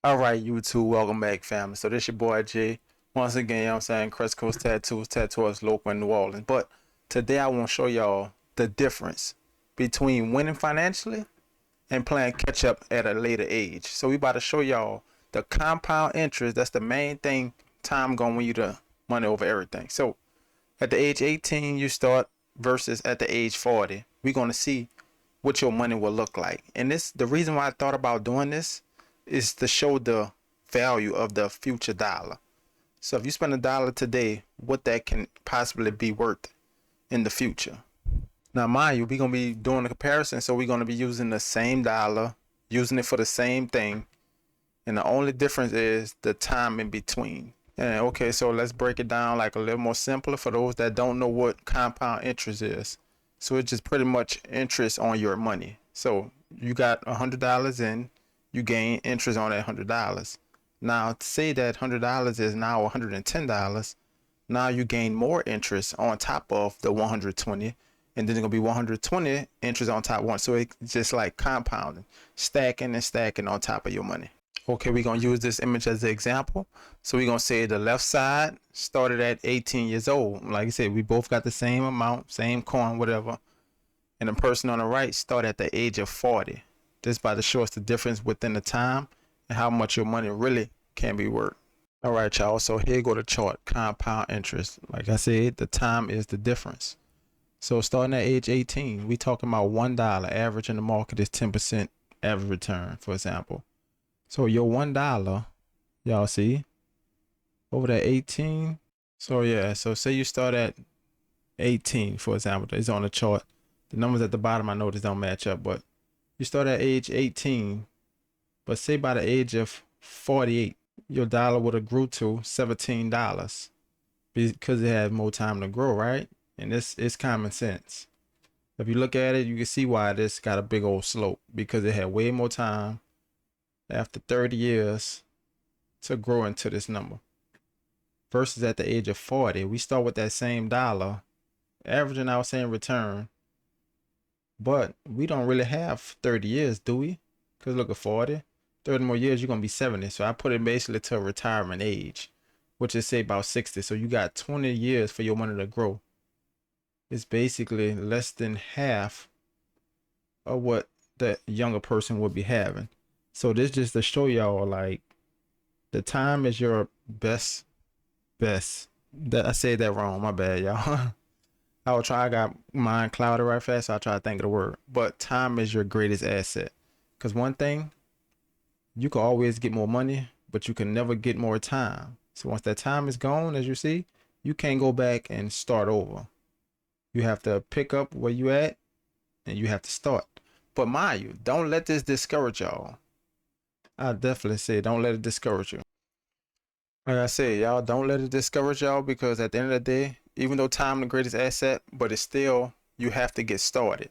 All right, YouTube, welcome back, family. So this your boy Jay. Once again, you know what I'm saying, Crest Coast Tattoos, Tattooers local in New Orleans. But today I want to show y'all the difference between winning financially and playing catch up at a later age. So we about to show y'all the compound interest. That's the main thing time gonna win you the money over everything. So at the age 18 you start versus at the age 40. We're gonna see what your money will look like. And this the reason why I thought about doing this is to show the value of the future dollar. So if you spend $1 today, what that can possibly be worth in the future. Now, mind you, we're gonna be doing a comparison, so we're gonna be using the same dollar, using it for the same thing, and the only difference is the time in between. And okay, so let's break it down like a little more simpler for those that don't know what compound interest is. So it's just pretty much interest on your money. So you got $100 in, you gain interest on that $100. Now say that $100 is now $110. Now you gain more interest on top of the 120, and then it's gonna be 120 interest on top one. So it's just like compounding, stacking and stacking on top of your money. Okay, we're gonna use this image as an example. So we're gonna say the left side started at 18 years old. Like I said, we both got the same amount, same coin, whatever. And the person on the right started at the age of 40. This by the show us the difference within the time and how much your money really can be worth. All right, y'all. So here go the chart, compound interest. Like I said, the time is the difference. So starting at age 18, we talking about $1 average in the market is 10% average return, for example. So your $1, y'all see, over that 18. So yeah, so say you start at 18, for example, it's on the chart. The numbers at the bottom I notice don't match up, but you start at age 18, but say by the age of 48, your dollar would have grew to $17 because it had more time to grow, right? And this is common sense. If you look at it, you can see why this got a big old slope, because it had way more time after 30 years to grow into this number. Versus at the age of 40, we start with that same dollar, averaging our same return, but we don't really have 30 years, do we? Because look at 40, 30 more years, you're going to be 70. So I put it basically to retirement age, which is say about 60. So you got 20 years for your money to grow. It's basically less than half of what the younger person would be having. So this just to show y'all, like, the time is your best. That I said that wrong. My bad, y'all. I will try. I got mind clouded right fast, so I try to think of the word. But time is your greatest asset. Cause one thing, you can always get more money, but you can never get more time. So once that time is gone, as you see, you can't go back and start over. You have to pick up where you at, and you have to start. But mind you, don't let this discourage y'all. I definitely say don't let it discourage you. Like I said, y'all don't let it discourage y'all, because at the end of the day, even though time the greatest asset, but it's still you have to get started.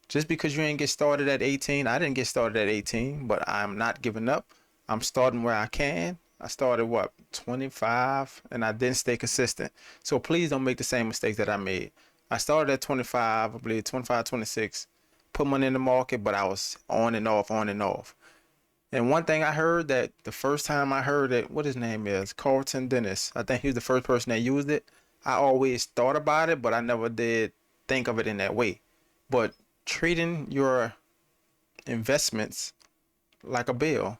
Just because you ain't get started at 18, I didn't get started at 18, but I'm not giving up. I'm starting where I can. I started what, 25, and I didn't stay consistent. So please don't make the same mistakes that I made. I started at 25, I believe 25, 26, put money in the market, but I was on and off, on and off. And one thing I heard, that the first time I heard it, what his name is, Carlton Dennis. I think he was the first person that used it. I always thought about it, but I never did think of it in that way. But treating your investments like a bill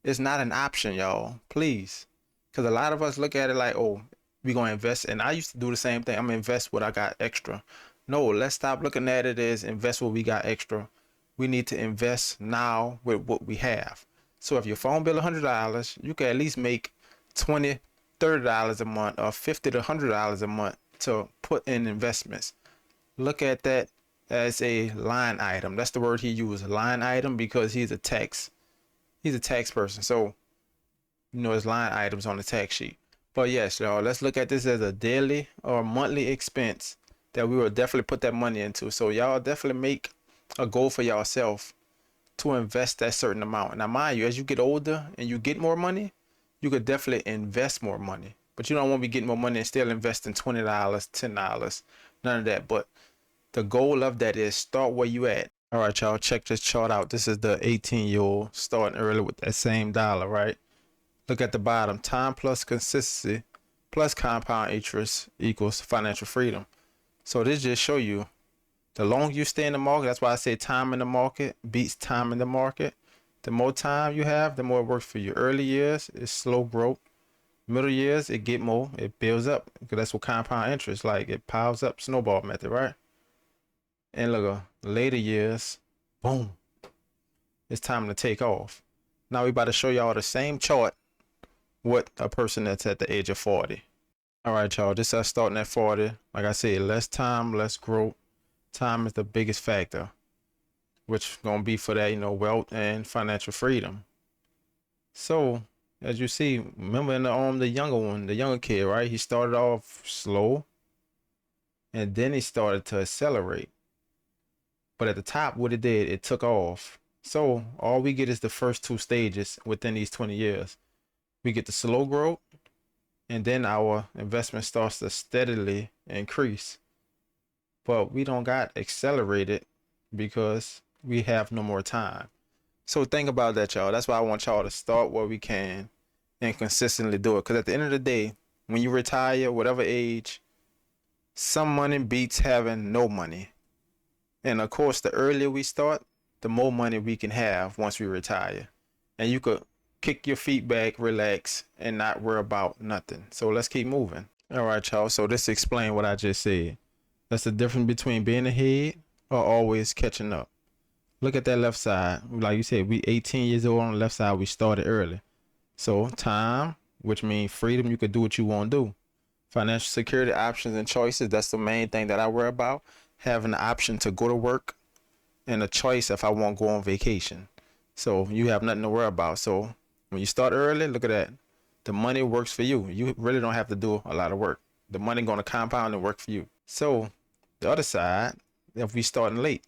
is not an option, y'all. Please. Because a lot of us look at it like, oh, we going to invest. And I used to do the same thing. I'm going to invest what I got extra. No, let's stop looking at it as invest what we got extra. We need to invest now with what we have. So if your phone bill $100, you can at least make $20, $30 a month, or $50 to $100 a month to put in investments. Look at that as a line item. That's the word he used, line item, because he's a tax person. So his line items on the tax sheet. But yes, y'all, let's look at this as a daily or monthly expense that we will definitely put that money into. So y'all definitely make a goal for yourself to invest that certain amount. Now, mind you, as you get older and you get more money, you could definitely invest more money. But you don't want to be getting more money and still investing $20, $10, none of that. But the goal of that is start where you at. All right, y'all, check this chart out. This is the 18-year-old starting early with that same dollar, right? Look at the bottom. Time plus consistency plus compound interest equals financial freedom. So this just show you the longer you stay in the market. That's why I say time in the market beats time in the market. The more time you have, the more it works for you. Early years is slow growth. Middle years it get more, it builds up. Because that's what compound interest like. It piles up, snowball method, right? And look, later years, boom, it's time to take off. Now we about to show y'all the same chart with a person that's at the age of 40. All right, y'all, this is us starting at 40. Like I said, less time, less growth. Time is the biggest factor, which gonna be for that, wealth and financial freedom. So as you see, remember in the younger one, the younger kid, right? He started off slow and then he started to accelerate. But at the top, what it did, it took off. So all we get is the first two stages within these 20 years. We get the slow growth, and then our investment starts to steadily increase. But we don't got accelerated because we have no more time. So think about that, y'all. That's why I want y'all to start where we can and consistently do it. Because at the end of the day, when you retire, whatever age, some money beats having no money. And of course, the earlier we start, the more money we can have once we retire. And you could kick your feet back, relax, and not worry about nothing. So let's keep moving. All right, y'all. So this explain what I just said. That's the difference between being ahead or always catching up. Look at that left side. Like you said, we 18 years old on the left side. We started early. So time, which means freedom, you could do what you want to do. Financial security, options, and choices. That's the main thing that I worry about. Having the option to go to work and a choice if I want to go on vacation. So you have nothing to worry about. So when you start early, look at that. The money works for you. You really don't have to do a lot of work. The money going to compound and work for you. So the other side, if we starting late,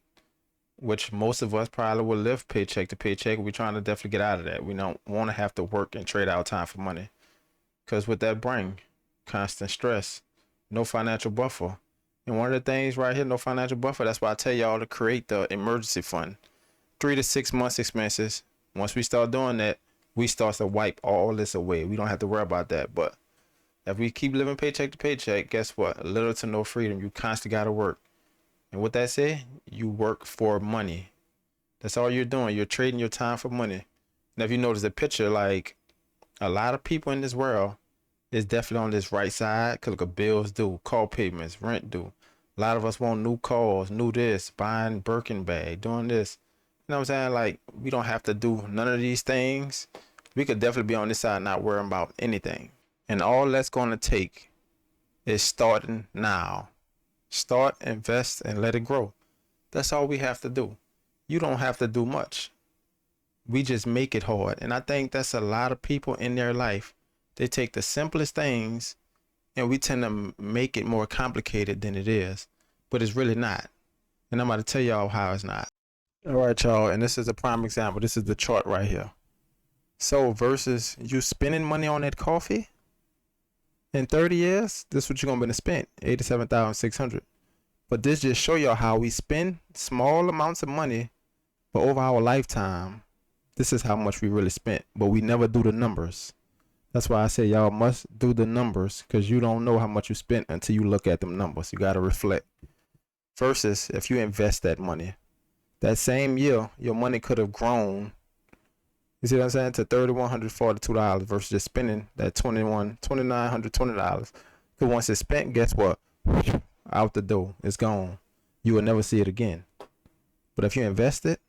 which most of us probably will live paycheck to paycheck, we're trying to definitely get out of that. We don't want to have to work and trade our time for money. Because what that bring, constant stress, no financial buffer. And one of the things right here, no financial buffer, that's why I tell y'all to create the emergency fund. 3 to 6 months expenses. Once we start doing that, we start to wipe all this away. We don't have to worry about that. But if we keep living paycheck to paycheck, guess what? Little to no freedom. You constantly got to work. And what that say? You work for money. That's all you're doing. You're trading your time for money. Now, if you notice the picture, like a lot of people in this world is definitely on this right side because look, bills due, car payments, rent due. A lot of us want new cars, new this, buying Birkin bag, doing this. You know what I'm saying? Like, we don't have to do none of these things. We could definitely be on this side not worrying about anything. And all that's going to take is starting now. Start, invest, and let it grow. That's all we have to do. You don't have to do much. We just make it hard. And I think that's a lot of people in their life. They take the simplest things and we tend to make it more complicated than it is. But it's really not. And I'm about to tell y'all how it's not. All right, y'all. And this is a prime example. This is the chart right here. So versus you spending money on that coffee in 30 years, this is what you're going to be spent, $87,600. But this just show y'all how we spend small amounts of money, but over our lifetime, this is how much we really spent. But we never do the numbers. That's why I say y'all must do the numbers because you don't know how much you spent until you look at them numbers. You got to reflect. Versus if you invest that money, that same year, your money could have grown. You see what I'm saying? To $3,142 versus just spending that $2,920. Because once it's spent, guess what? Out the door. It's gone. You will never see it again. But if you invest it,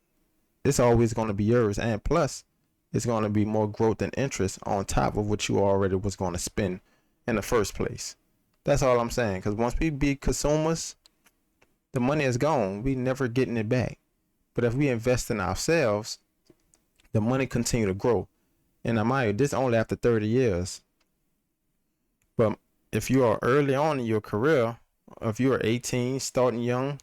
it's always going to be yours. And plus, it's going to be more growth and interest on top of what you already was going to spend in the first place. That's all I'm saying. Because once we be consumers, the money is gone. We never getting it back. But if we invest in ourselves, the money continue to grow. And I mind you, this only after 30 years. But if you are early on in your career, if you are 18, starting young,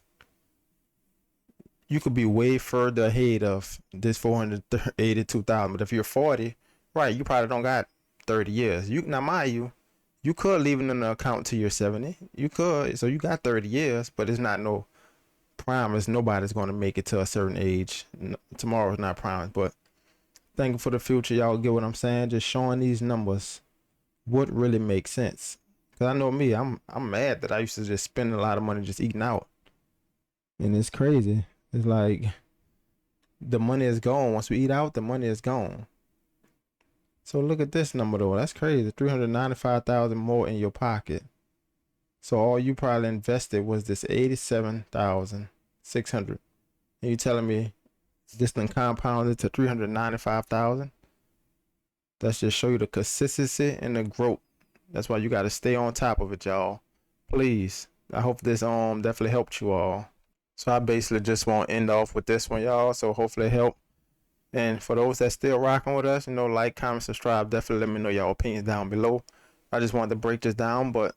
you could be way further ahead of this 482,000. But if you're 40, right, you probably don't got 30 years. Now mind you, you could leave it in the account till you're 70. You could, so you got 30 years, but it's not no promise nobody's going to make it to a certain age. Tomorrow is not promised, but thinking for the future, y'all get what I'm saying? Just showing these numbers what really makes sense. Cause I know me, I'm mad that I used to just spend a lot of money just eating out. And it's crazy. It's like the money is gone. Once we eat out, the money is gone. So look at this number though. That's crazy. 395,000 more in your pocket. So all you probably invested was this 87,600. And you telling me this thing compounded to 395,000? That's just show you the consistency and the growth. That's why you got to stay on top of it, y'all. Please. I hope this definitely helped you all. So I basically just want to end off with this one, y'all. So hopefully it helped. And for those that still rocking with us, like, comment, subscribe. Definitely let me know your opinions down below. I just wanted to break this down, but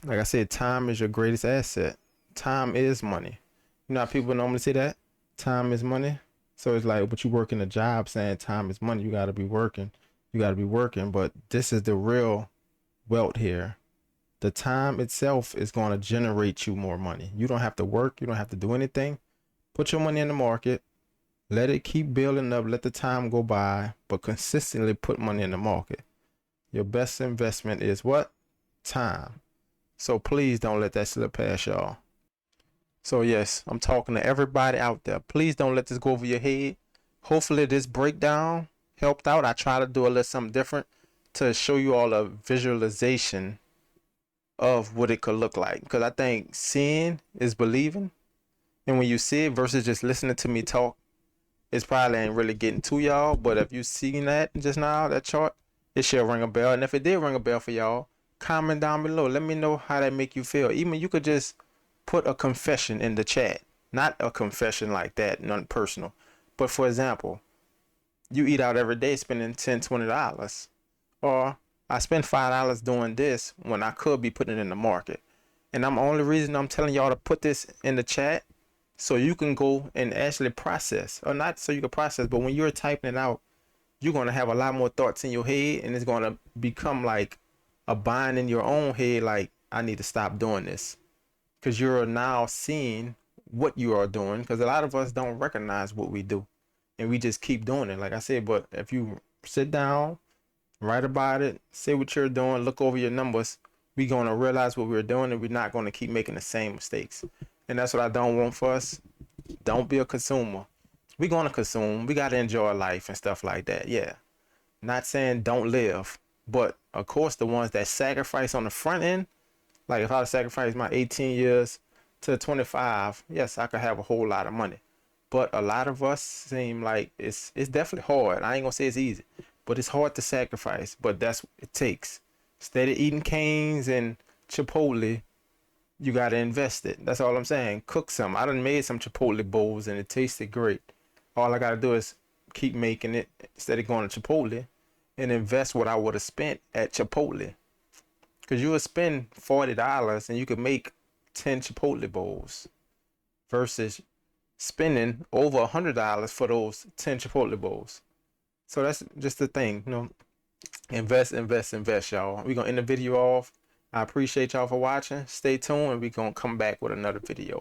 like I said, time is your greatest asset. Time is money. You know how people normally say that? Time is money. So it's like, but you working a job saying time is money. You got to be working. You got to be working. But this is the real wealth here. The time itself is going to generate you more money. You don't have to work. You don't have to do anything. Put your money in the market. Let it keep building up. Let the time go by. But consistently put money in the market. Your best investment is what? Time. So please don't let that slip past y'all. So yes, I'm talking to everybody out there. Please don't let this go over your head. Hopefully this breakdown helped out. I try to do a little something different to show you all a visualization of what it could look like. Because I think seeing is believing. And when you see it versus just listening to me talk, it's probably ain't really getting to y'all. But if you seen that just now, that chart, it should ring a bell. And if it did ring a bell for y'all, comment down below. Let me know how that make you feel. Even you could just put a confession in the chat. Not a confession like that, none personal. But for example, you eat out every day spending $10, $20. Or I spend $5 doing this when I could be putting it in the market. And I'm only reason I'm telling y'all to put this in the chat so you can go and actually process. Or not so you can process, but when you're typing it out, you're going to have a lot more thoughts in your head, and it's going to become like a bind in your own head, like, I need to stop doing this. Because you're now seeing what you are doing, because a lot of us don't recognize what we do. And we just keep doing it, like I said. But if you sit down, write about it, say what you're doing, look over your numbers, we're going to realize what we're doing, and we're not going to keep making the same mistakes. And that's what I don't want for us. Don't be a consumer. We're going to consume. We got to enjoy life and stuff like that. Yeah. Not saying don't live. But, of course, the ones that sacrifice on the front end, like if I sacrifice my 18 years to 25, yes, I could have a whole lot of money. But a lot of us seem like it's definitely hard. I ain't going to say it's easy. But it's hard to sacrifice. But that's what it takes. Instead of eating Cane's and Chipotle, you got to invest it. That's all I'm saying. Cook some. I done made some Chipotle bowls and it tasted great. All I got to do is keep making it instead of going to Chipotle and invest what I would have spent at Chipotle. Because you would spend $40 and you could make 10 Chipotle bowls versus spending over $100 for those 10 Chipotle bowls. So that's just the thing, invest, y'all. We're going to end the video off. I appreciate y'all for watching. Stay tuned and we're going to come back with another video.